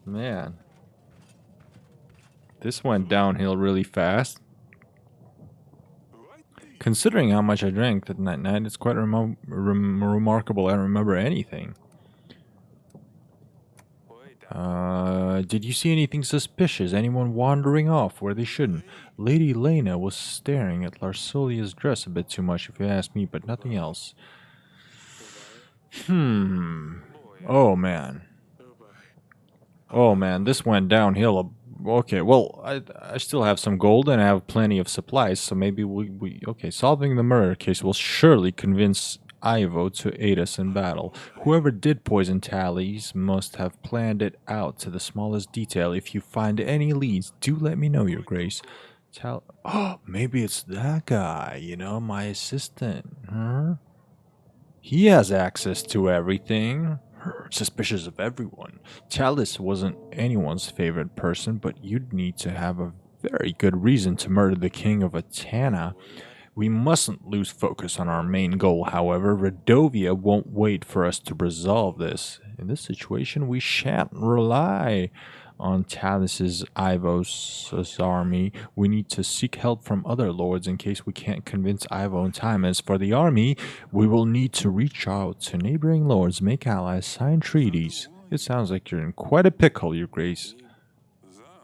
Man. This went downhill really fast. Considering how much I drank that night, it's quite remarkable I don't remember anything. Did you see anything suspicious? Anyone wandering off where they shouldn't? Lady Lena was staring at Larsolia's dress a bit too much, if you ask me, but nothing else. Oh man. Oh man, this went downhill. Okay, well, I still have some gold and I have plenty of supplies, so maybe okay, solving the murder case will surely convince Ivo to aid us in battle. Whoever did poison Tallies must have planned it out to the smallest detail. If you find any leads, do let me know, Your Grace. Oh, maybe it's that guy, my assistant, huh? He has access to everything. Suspicious of everyone. Chalice wasn't anyone's favorite person, but you'd need to have a very good reason to murder the king of Atana. We mustn't lose focus on our main goal, however. Redovia won't wait for us to resolve this. In this situation, we shan't rely on Talus's Ivo's army. We need to seek help from other lords in case we can't convince Ivo in time. As for the army, we will need to reach out to neighboring lords, make allies, sign treaties. It sounds like you're in quite a pickle, Your Grace.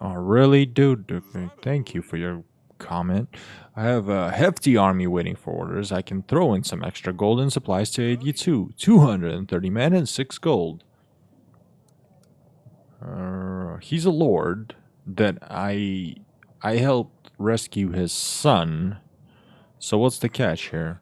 Oh, really, dude? Thank you for your comment. I have a hefty army waiting for orders. I can throw in some extra gold and supplies to aid you too. 230 men and 6 gold. He's a lord that I helped rescue his son. So what's the catch here?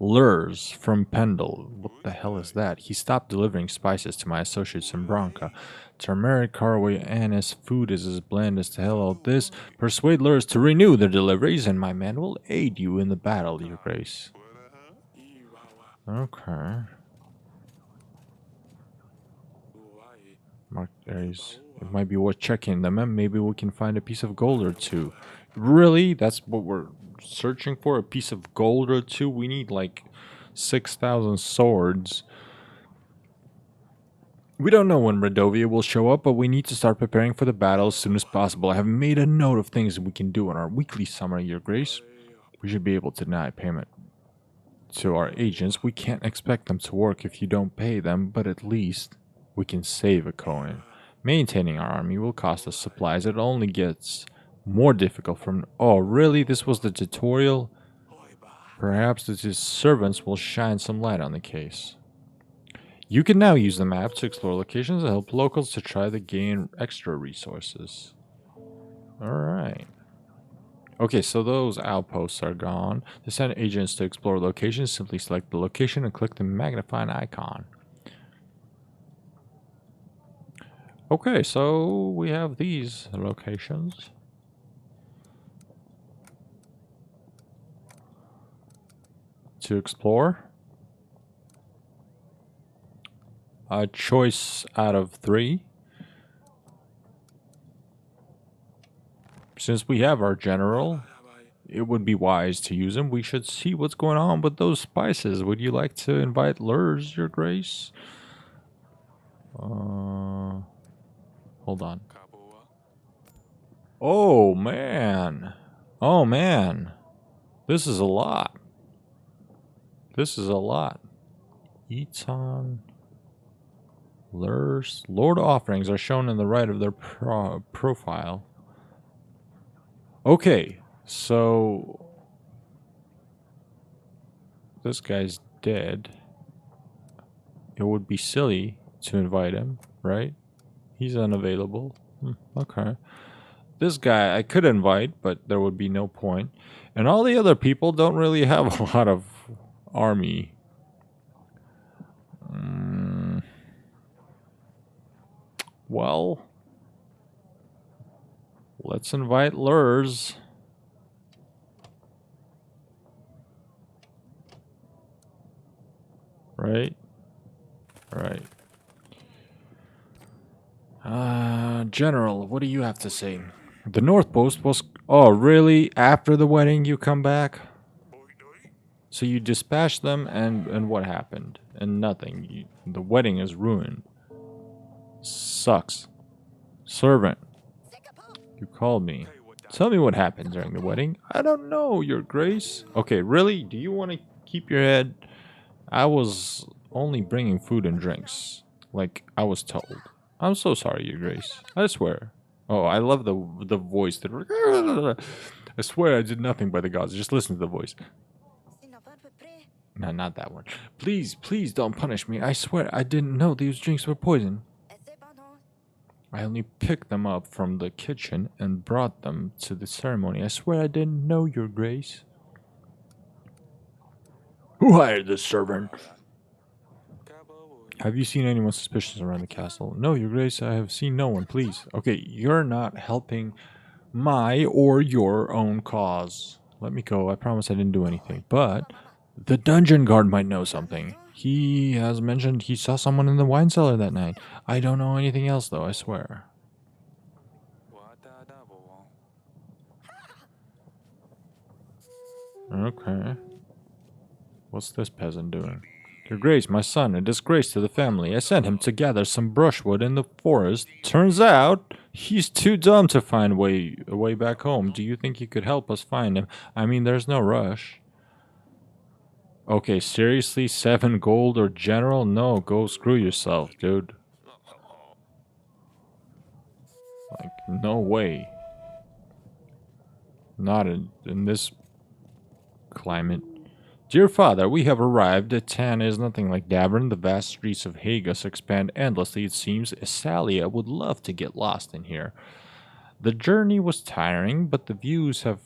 Lurs from Pendle. What the hell is that? He stopped delivering spices to my associates in Branca. Turmeric, caraway, anise, food is as bland as to hell all this. Persuade Lurs to renew their deliveries, and my man will aid you in the battle, Your Grace. Okay. Marked areas. It might be worth checking them, and maybe we can find a piece of gold or two. Really? That's what we're searching for? A piece of gold or two? We need like 6,000 swords. We don't know when Redovia will show up, but we need to start preparing for the battle as soon as possible. I have made a note of things we can do on our weekly summary, Your Grace. We should be able to deny payment to our agents. We can't expect them to work if you don't pay them, but at least we can save a coin. Maintaining our army will cost us supplies. It only gets more difficult from... Oh, really? This was the tutorial? Perhaps his servants will shine some light on the case. You can now use the map to explore locations and help locals to try to gain extra resources. Alright. Okay, so those outposts are gone. To send agents to explore locations, simply select the location and click the magnifying icon. Okay, so we have these locations. To explore. A choice out of 3. Since we have our general, it would be wise to use him. We should see what's going on with those spices. Would you like to invite Lurs, Your Grace? Hold on. Oh, man. Oh, man. This is a lot. This is a lot. Eton. Lurs. Lord offerings are shown in the right of their profile. Okay, so this guy's dead. It would be silly to invite him, right? He's unavailable. Okay. This guy I could invite, but there would be no point. And all the other people don't really have a lot of army. Well, let's invite Lurs. Right? Right. General, what do you have to say? The North Post was... Oh, really? After the wedding you come back? So you dispatched them and what happened? And nothing. The wedding is ruined. sucks. Servant, you called me. Tell me what happened during the wedding. I don't know, Your Grace. Okay, really? Do you want to keep your head? I was only bringing food and drinks, like I was told. I'm so sorry, Your Grace. I swear. Oh, I love the voice. I swear I did nothing by the gods. Just listen to the voice. No, not that one. Please, please don't punish me. I swear I didn't know these drinks were poison. I only picked them up from the kitchen and brought them to the ceremony. I swear I didn't know, Your Grace. Who hired this servant? Have you seen anyone suspicious around the castle? No, Your Grace, I have seen no one, please. Okay, you're not helping my or your own cause. Let me go. I promise I didn't do anything. But the dungeon guard might know something. He has mentioned he saw someone in the wine cellar that night. I don't know anything else, though, I swear. Okay. What's this peasant doing? Your Grace, my son, a disgrace to the family. I sent him to gather some brushwood in the forest. Turns out he's too dumb to find a way back home. Do you think you could help us find him? I mean, there's no rush. Okay, seriously? 7 gold or general? No, go screw yourself, dude. Like, no way. Not in this climate. Dear Father, we have arrived. Tan is nothing like Davern. The vast streets of Hagus expand endlessly, it seems. Isalia would love to get lost in here. The journey was tiring, but the views have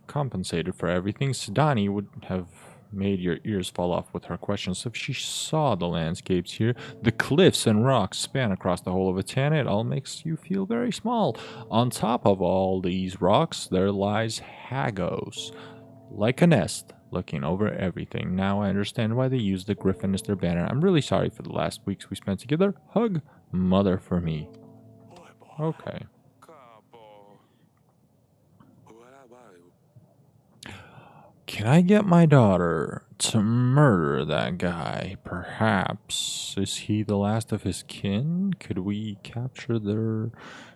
compensated for everything. Sidani would have made your ears fall off with her questions if she saw the landscapes here. The cliffs and rocks span across the whole of Etana. It all makes you feel very small. On top of all these rocks, there lies Hagos, like a nest, looking over everything. Now I understand why they use the griffin as their banner. I'm really sorry for the last weeks we spent together. Hug, mother, for me. Okay. Can I get my daughter to murder that guy? Perhaps. Is he the last of his kin? Could we capture their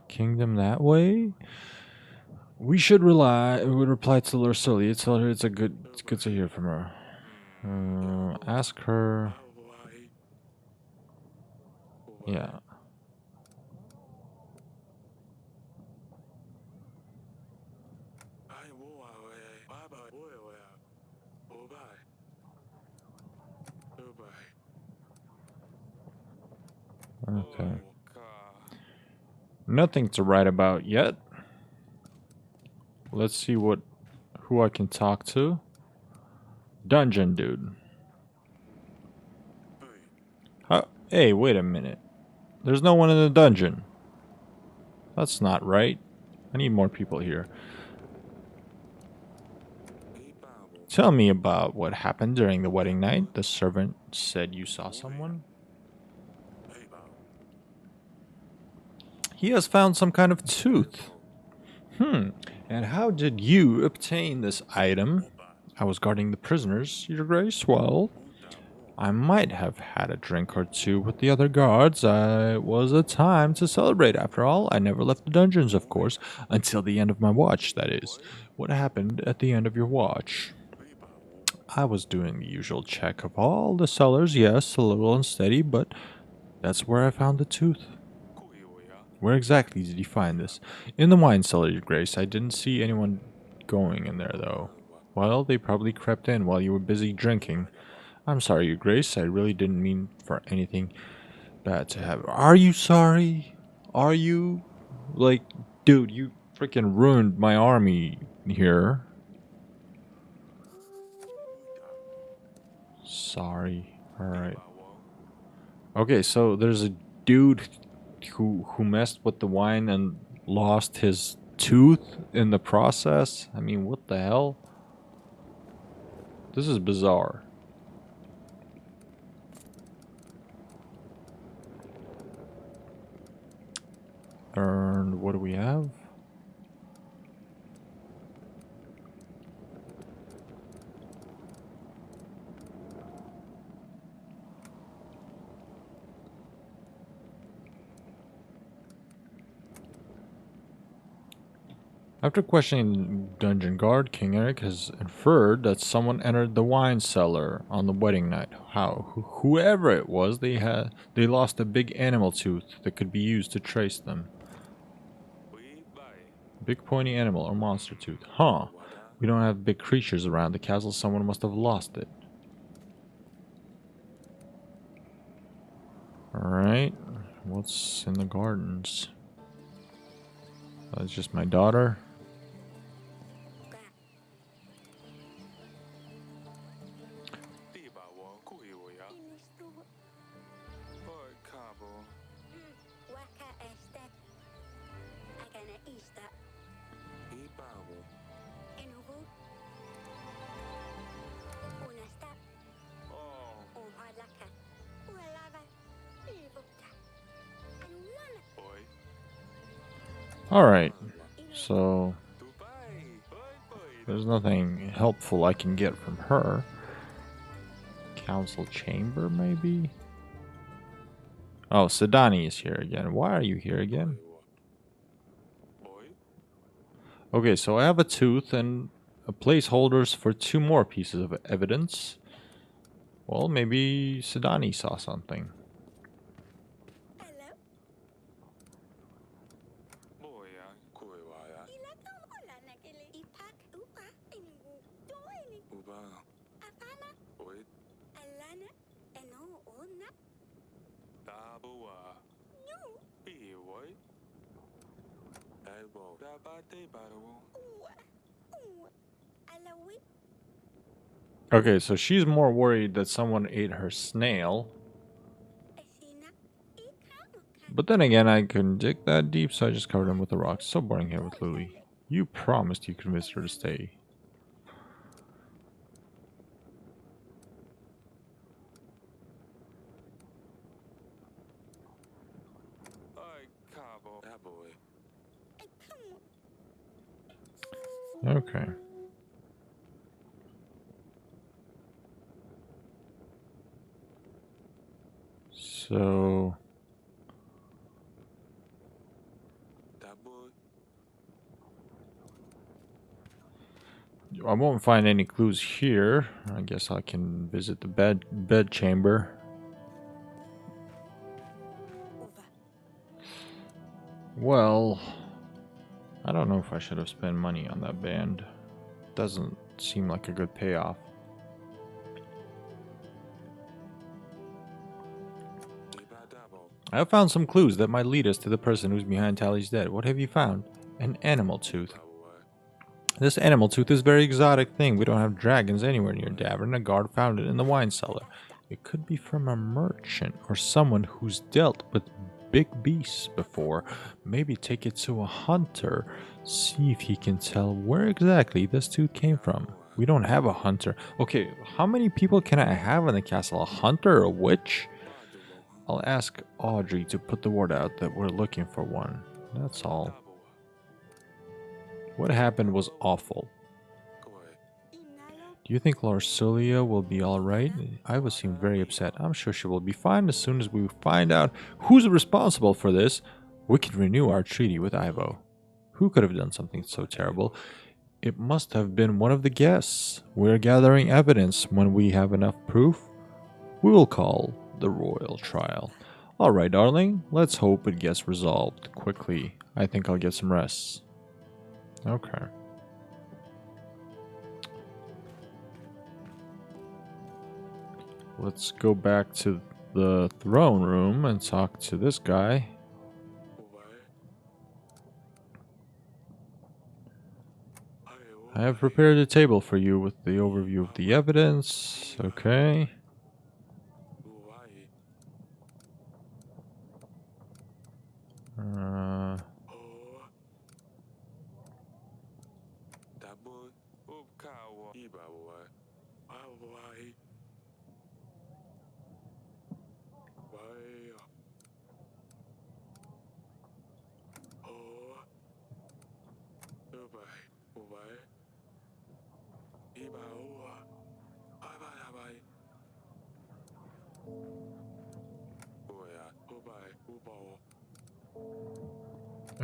kingdom that way? We should reply to Lursulia. Tell her it's good to hear from her. Ask her. Yeah. Okay. Nothing to write about yet. Let's see who I can talk to. Dungeon dude. Hey, wait a minute. There's no one in the dungeon. That's not right. I need more people here. Tell me about what happened during the wedding night. The servant said you saw someone. He has found some kind of tooth. And how did you obtain this item? I was guarding the prisoners, Your Grace. Well, I might have had a drink or two with the other guards. It was a time to celebrate, after all. I never left the dungeons, of course, until the end of my watch, that is. What happened at the end of your watch? I was doing the usual check of all the cellars, yes, a little unsteady, but that's where I found the tooth. Where exactly did you find this? In the wine cellar, Your Grace. I didn't see anyone going in there, though. Well, they probably crept in while you were busy drinking. I'm sorry, Your Grace. I really didn't mean for anything bad to happen. Are you sorry? Are you? Like, dude, you freaking ruined my army here. Sorry. Alright. Okay, so there's a dude who messed with the wine and lost his tooth in the process. I mean, what the hell? This is bizarre. And what do we have? After questioning the dungeon guard, King Eryk has inferred that someone entered the wine cellar on the wedding night. Whoever it was, they lost a big animal tooth that could be used to trace them. Big pointy animal or monster tooth. Huh. We don't have big creatures around the castle. Someone must have lost it. Alright. What's in the gardens? That's just my daughter. Alright, so there's nothing helpful I can get from her. Council chamber, maybe? Oh, Sidani is here again. Why are you here again? Okay, so I have a tooth and a placeholders for 2 more pieces of evidence. Well, maybe Sidani saw something. Okay, so she's more worried that someone ate her snail. But then again, I couldn't dig that deep, so I just covered him with the rocks. So boring here with Lily. You promised you convinced her to stay. Okay. So I won't find any clues here. I guess I can visit the bed chamber. Well, I don't know if I should have spent money on that band. Doesn't seem like a good payoff. I have found some clues that might lead us to the person who's behind Tally's death. What have you found? An animal tooth. This animal tooth is a very exotic thing. We don't have dragons anywhere near Davern. A guard found it in the wine cellar. It could be from a merchant or someone who's dealt with big beasts before. Maybe take it to a hunter. See if he can tell where exactly this tooth came from. We don't have a hunter. Okay, how many people can I have in the castle? A hunter or a witch? I'll ask Audrey to put the word out that we're looking for one. That's all. What happened was awful. Do you think Larcelia will be alright? Iva seemed very upset. I'm sure she will be fine as soon as we find out who's responsible for this. We can renew our treaty with Ivo. Who could have done something so terrible? It must have been one of the guests. We're gathering evidence. When we have enough proof, we will call the royal trial. Alright, darling. Let's hope it gets resolved quickly. I think I'll get some rest. Okay. Let's go back to the throne room and talk to this guy. I have prepared a table for you with the overview of the evidence. Okay.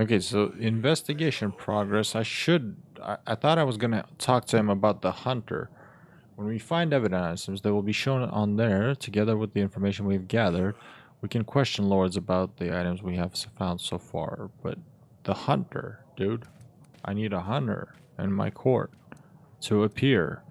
Okay, so investigation progress. I thought I was gonna talk to him about the hunter. When we find evidence that will be shown on there, together with the information we've gathered, we can question lords about the items we have found so far. But the hunter, dude, I need a hunter in my court to appear.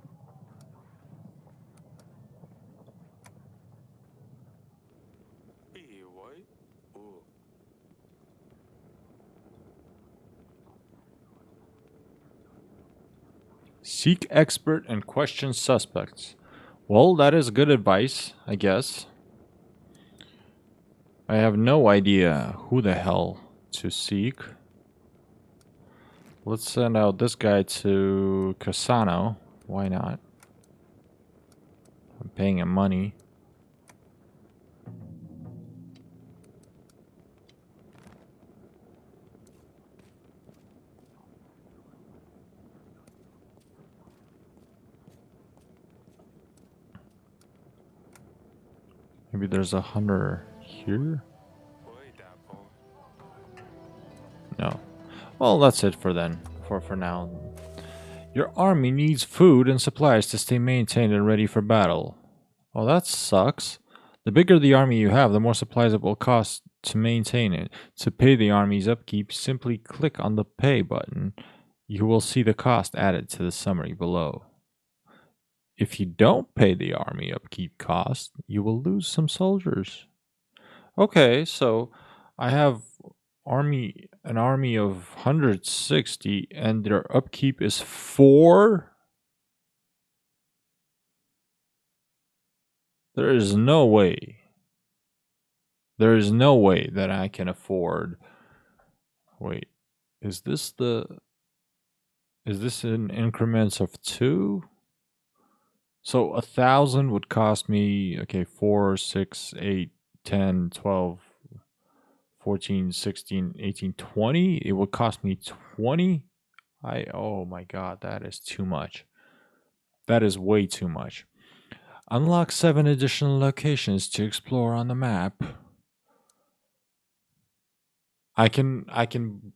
Seek expert and question suspects. Well, that is good advice, I guess. I have no idea who the hell to seek. Let's send out this guy to Casano. Why not? I'm paying him money. Maybe there's a hunter here? No. Well, that's it for then. For now. Your army needs food and supplies to stay maintained and ready for battle. Oh, that sucks. The bigger the army you have, the more supplies it will cost to maintain it. To pay the army's upkeep, simply click on the pay button. You will see the cost added to the summary below. If you don't pay the army upkeep cost, you will lose some soldiers. Okay, so I have an army of 160 and their upkeep is 4. There is no way. There is no way that I can afford. Wait, is this in increments of 2? So 1,000 would cost me, okay, 4, 6, 8, 10, 12, 14, 16, 18, 20. It would cost me 20. Oh my god, that is too much. That is way too much. Unlock 7 additional locations to explore on the map. I can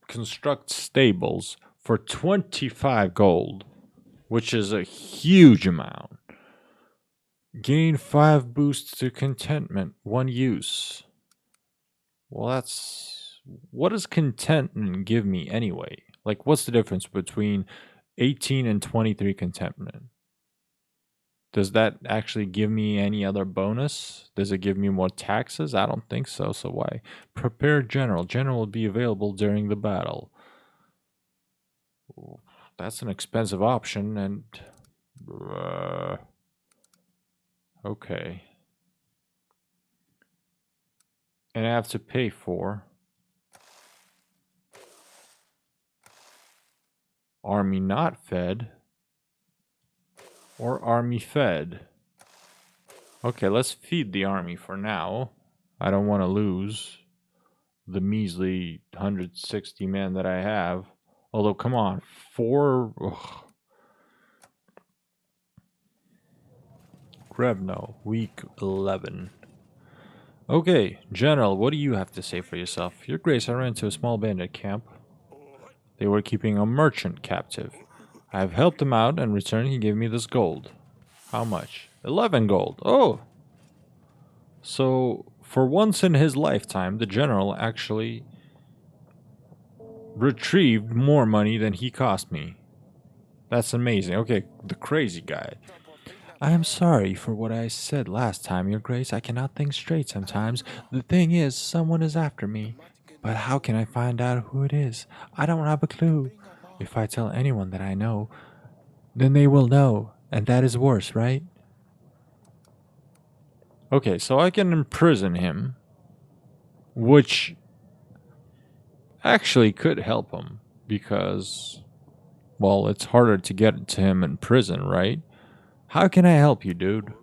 construct stables for 25 gold, which is a huge amount. Gain 5 boosts to contentment, 1 use. Well, what does contentment give me anyway? Like, what's the difference between 18 and 23 contentment? Does that actually give me any other bonus? Does it give me more taxes? I don't think so, so why? Prepare general. General will be available during the battle. That's an expensive option, and... okay. And I have to pay for... army not fed... or army fed. Okay, let's feed the army for now. I don't want to lose the measly 160 men that I have. Although, come on, 4... ugh. Grebno, week 11. Okay, General, what do you have to say for yourself? Your Grace, I ran into a small bandit camp. They were keeping a merchant captive. I have helped him out, and in return he gave me this gold. How much? 11 gold. Oh! So, for once in his lifetime, the General actually retrieved more money than he cost me. That's amazing. Okay, the crazy guy. I am sorry for what I said last time, Your Grace. I cannot think straight sometimes. The thing is, someone is after me. But how can I find out who it is? I don't have a clue. If I tell anyone that I know, then they will know. And that is worse, right? Okay, so I can imprison him. Which actually could help him. Because, well, it's harder to get to him in prison, right? How can I help you, dude?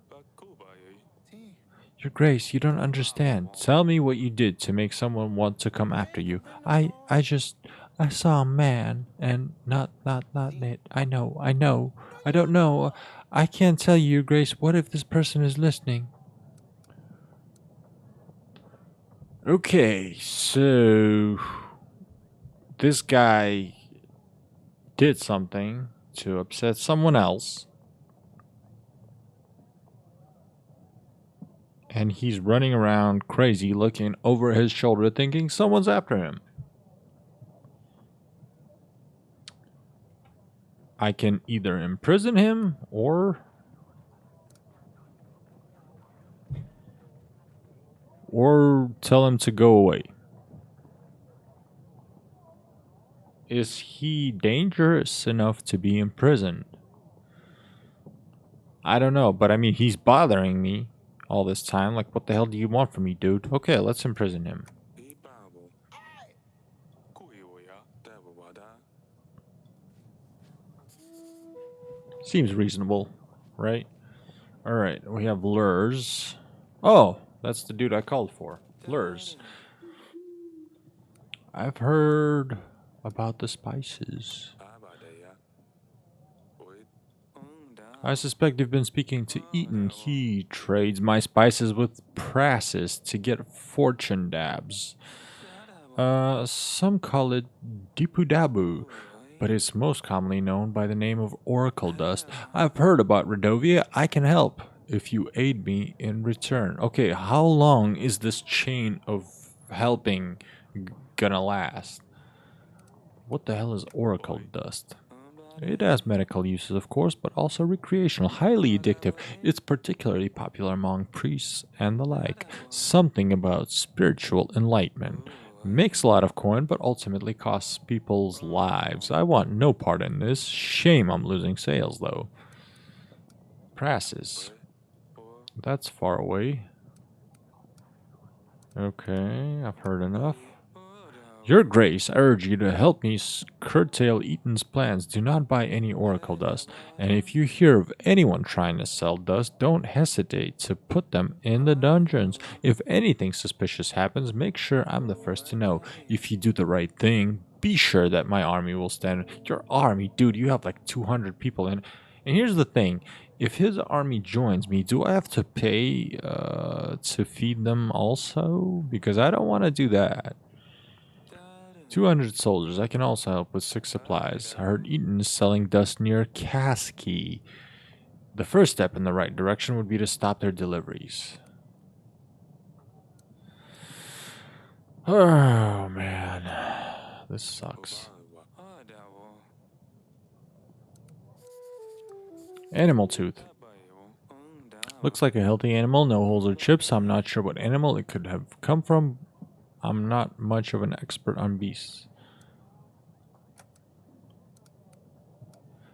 Your Grace, you don't understand. Tell me what you did to make someone want to come after you. I saw a man, and not it. I know. I don't know. I can't tell you, Your Grace. What if this person is listening? Okay, so... this guy did something to upset someone else. And he's running around crazy, looking over his shoulder, thinking someone's after him. I can either imprison him or tell him to go away. Is he dangerous enough to be imprisoned? I don't know, but I mean, he's bothering me all this time. Like, what the hell do you want from me, dude? Okay, let's imprison him. Seems reasonable, right? Alright, we have lures. Oh, that's the dude I called for. Lures. I've heard about the spices. I suspect you've been speaking to Eaton. He trades my spices with Prassis to get fortune dabs. Some call it Dipudabu, but it's most commonly known by the name of Oracle Dust. I've heard about Redovia. I can help if you aid me in return. Okay, how long is this chain of helping gonna last? What the hell is Oracle Dust? It has medical uses, of course, but also recreational, highly addictive. It's particularly popular among priests and the like. Something about spiritual enlightenment. Makes a lot of coin, but ultimately costs people's lives. I want no part in this. Shame I'm losing sales, though. Prasses. That's far away. Okay, I've heard enough. Your Grace, I urge you to help me curtail Eaton's plans. Do not buy any Oracle dust, and if you hear of anyone trying to sell dust, don't hesitate to put them in the dungeons. If anything suspicious happens, make sure I'm the first to know. If you do the right thing, be sure that my army will stand. Your army? Dude, you have like 200 people in. And here's the thing. If his army joins me, do I have to pay to feed them also? Because I don't want to do that. 200 soldiers. I can also help with 6 supplies. I heard Eaton is selling dust near Kaski. The first step in the right direction would be to stop their deliveries. Oh, man. This sucks. Animal tooth. Looks like a healthy animal. No holes or chips. I'm not sure what animal it could have come from. I'm not much of an expert on beasts.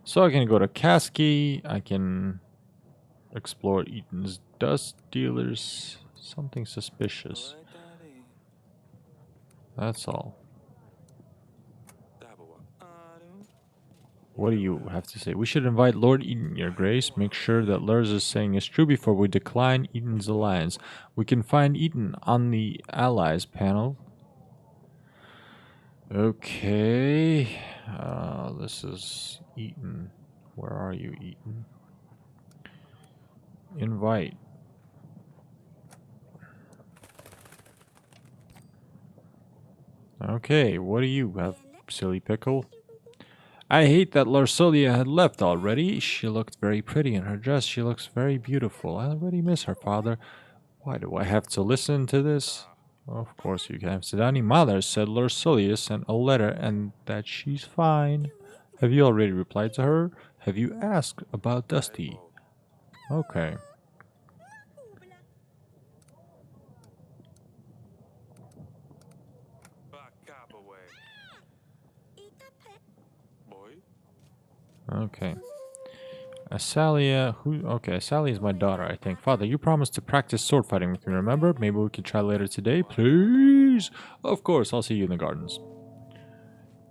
So I can go to Kaski. I can explore Eaton's dust dealers. Something suspicious. That's all. What do you have to say? We should invite Lord Eaton, Your Grace. Make sure that Lurs is saying is true before we decline Eaton's alliance. We can find Eaton on the allies panel. Okay. This is Eaton. Where are you, Eaton? Invite. Okay, what do you have, silly pickle? I hate that Larsolia had left already. She looked very pretty in her dress. She looks very beautiful. I already miss her, father. Why do I have to listen to this? Of course you can. Sidani mother said Larsolia sent a letter and that she's fine. Have you already replied to her? Have you asked about Dusty? Okay. Okay. Asalia, okay, Asalia is my daughter, I think. Father, you promised to practice sword fighting with me, remember? Maybe we can try later today, please? Of course, I'll see you in the gardens.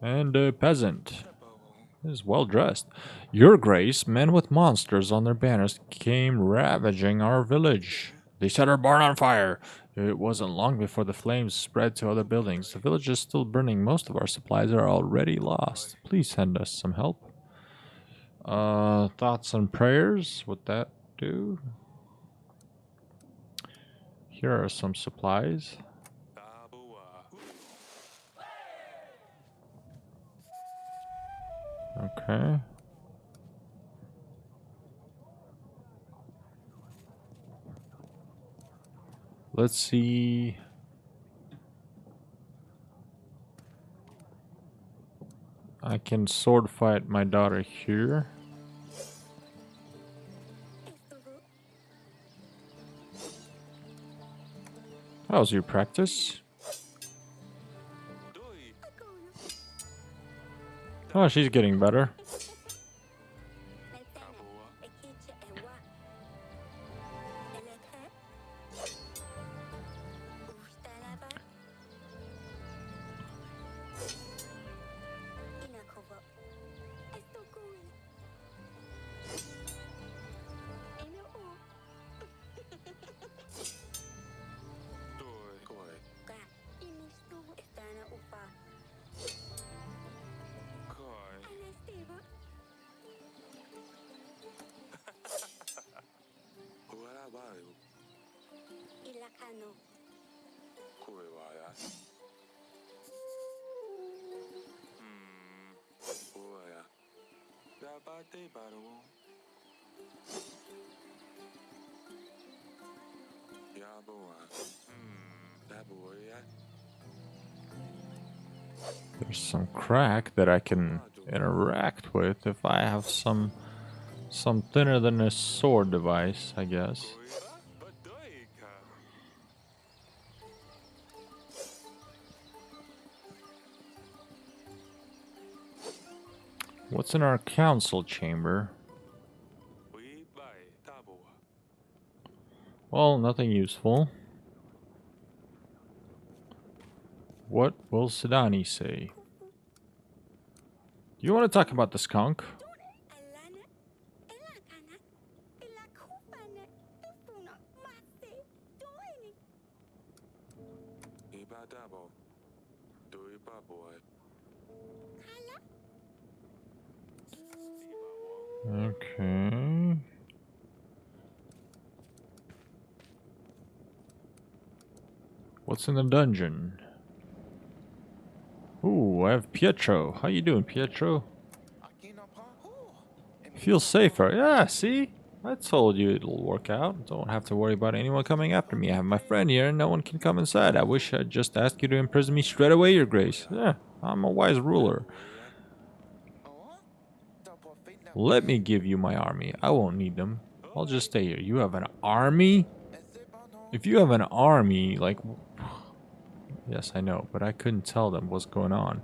And a peasant is well dressed. Your Grace, men with monsters on their banners came ravaging our village. They set our barn on fire. It wasn't long before the flames spread to other buildings. The village is still burning. Most of our supplies are already lost. Please send us some help. Thoughts and prayers. Would that do? Here are some supplies. Okay. Let's see. I can sword fight my daughter here. How's your practice? Oh, she's getting better. There's some crack that I can interact with if I have some thinner than a sword device, I guess. What's in our council chamber? Well, nothing useful. What will Sidani say? You want to talk about the skunk? Okay. What's in the dungeon? Ooh, I have Pietro. How you doing, Pietro? Feel safer. Yeah, see? I told you it'll work out. Don't have to worry about anyone coming after me. I have my friend here and no one can come inside. I wish I'd just asked you to imprison me straight away, Your Grace. Yeah, I'm a wise ruler. Let me give you my army. I won't need them. I'll just stay here. You have an army? If you have an army, like... Yes, I know, but I couldn't tell them what's going on.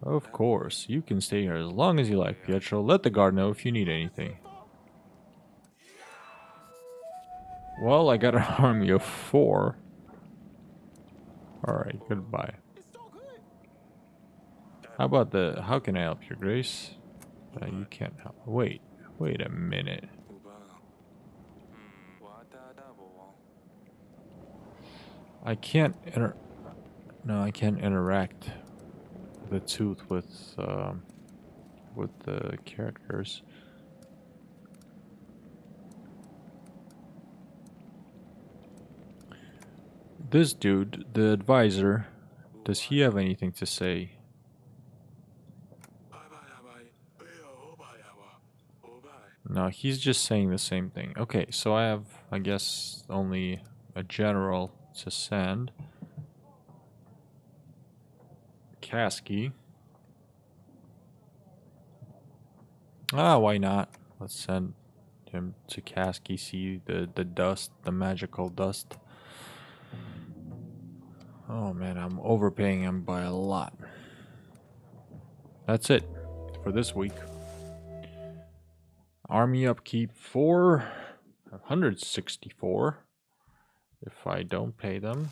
Of course, you can stay here as long as you like, Pietro. Let the guard know if you need anything. Well, I got an army of 4. Alright, goodbye. How about the... How can I help, Your Grace? You can't help... Wait a minute. I can't No, I can't interact the tooth with the characters. This dude, the advisor, does he have anything to say? No, he's just saying the same thing. Okay, so I have, I guess, only a general to send. Kasky. Ah, why not? Let's send him to Kasky, see the dust, the magical dust. Oh man, I'm overpaying him by a lot. That's it for this week. Army upkeep for 164. If I don't pay them,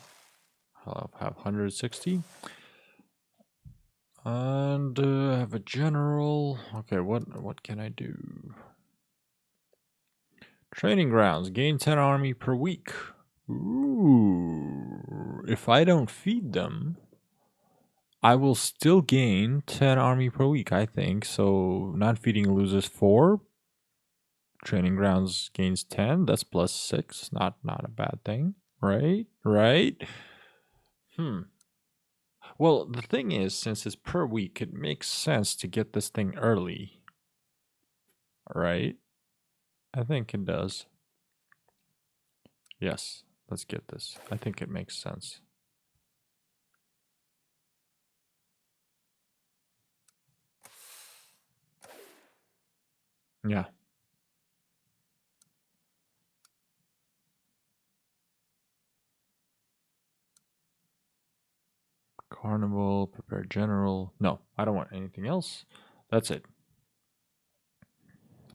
I'll have 160. And I have a general. Okay, what can I do? Training grounds. Gain 10 army per week. Ooh. If I don't feed them, I will still gain 10 army per week, I think. So not feeding loses 4. Training grounds gains 10. That's plus 6. Not a bad thing. Right? Well, the thing is, since it's per week, it makes sense to get this thing early. Right? I think it does. Yes, let's get this. I think it makes sense. Yeah. Carnival, prepare general. No, I don't want anything else. That's it.